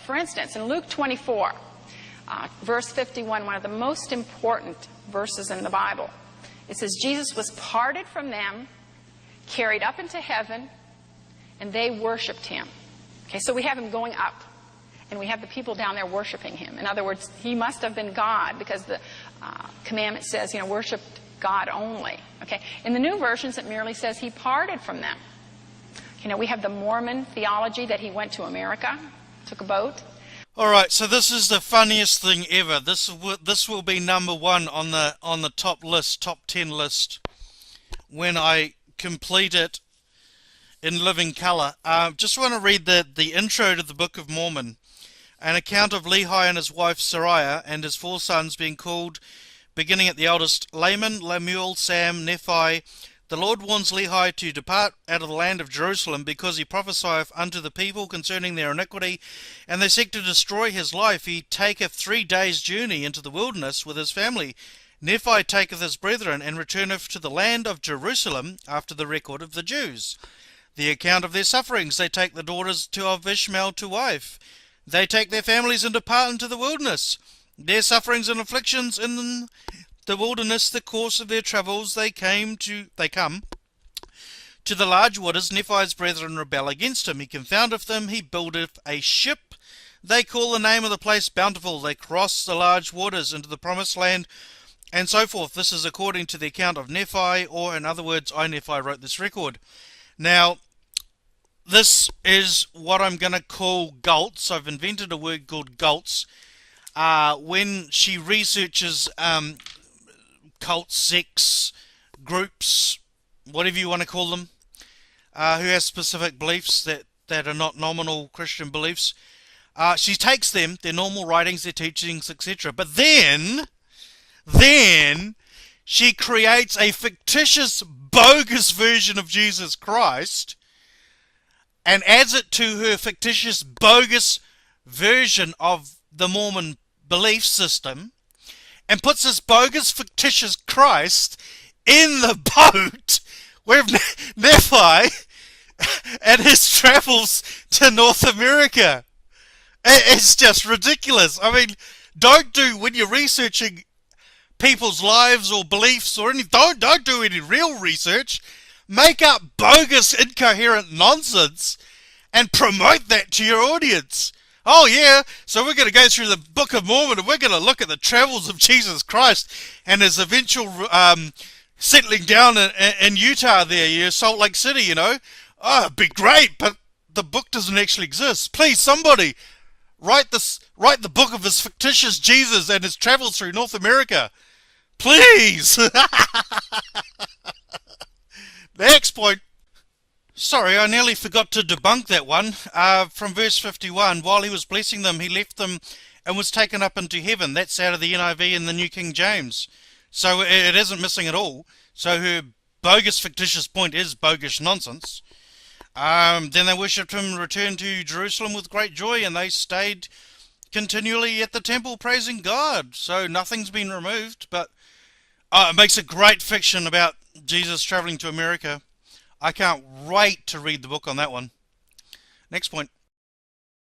For instance, in Luke 24, verse 51, one of the most important verses in the Bible, it says, Jesus was parted from them, carried up into heaven, and they worshipped him. Okay, so we have him going up, and we have the people down there worshiping him. In other words, he must have been God, because the commandment says, worship God only. Okay, in the new versions, it merely says he parted from them. We have the Mormon theology that he went to America, took a boat. Alright, so this is the funniest thing ever. This will be number one on the top 10 list, when I complete it in living colour. Just want to read the intro to the Book of Mormon. An account of Lehi and his wife Sariah and his 4 sons being called, beginning at the eldest, Laman, Lemuel, Sam, Nephi. The Lord warns Lehi to depart out of the land of Jerusalem, because he prophesieth unto the people concerning their iniquity, and they seek to destroy his life. He taketh 3 days' journey into the wilderness with his family. Nephi taketh his brethren, and returneth to the land of Jerusalem after the record of the Jews. The account of their sufferings: they take the daughters of Ishmael to wife. They take their families and depart into the wilderness. Their sufferings and afflictions in the wilderness, the course of their travels, they come to the large waters. Nephi's brethren rebel against him. He confoundeth them. He buildeth a ship. They call the name of the place Bountiful. They cross the large waters into the promised land, and so forth. This is according to the account of Nephi, or in other words, I, Nephi, wrote this record. Now, this is what I'm going to call galts. I've invented a word called galts. When she researches cults, sects, groups, whatever you want to call them, who have specific beliefs that are not nominal Christian beliefs, she takes them, their normal writings, their teachings, etc. But then she creates a fictitious, bogus version of Jesus Christ and adds it to her fictitious, bogus version of the Mormon belief system, and puts this bogus, fictitious Christ in the boat with Nephi and his travels to North America. It's just ridiculous. I mean, when you're researching people's lives or beliefs or anything, don't do any real research. Make up bogus, incoherent nonsense and promote that to your audience. Oh yeah, so we're going to go through the Book of Mormon, and we're going to look at the travels of Jesus Christ and his eventual settling down in Utah there, Salt Lake City, Oh, it'd be great, but the book doesn't actually exist. Please, somebody, write the book of his fictitious Jesus and his travels through North America. Please! Next point. Sorry, I nearly forgot to debunk that one. From verse 51, while he was blessing them, he left them and was taken up into heaven. That's out of the NIV and the New King James. So it isn't missing at all. So her bogus, fictitious point is bogus nonsense. Then they worshipped him and returned to Jerusalem with great joy, and they stayed continually at the temple praising God. So nothing's been removed, but it makes a great fiction about Jesus traveling to America. I can't wait to read the book on that one. Next point.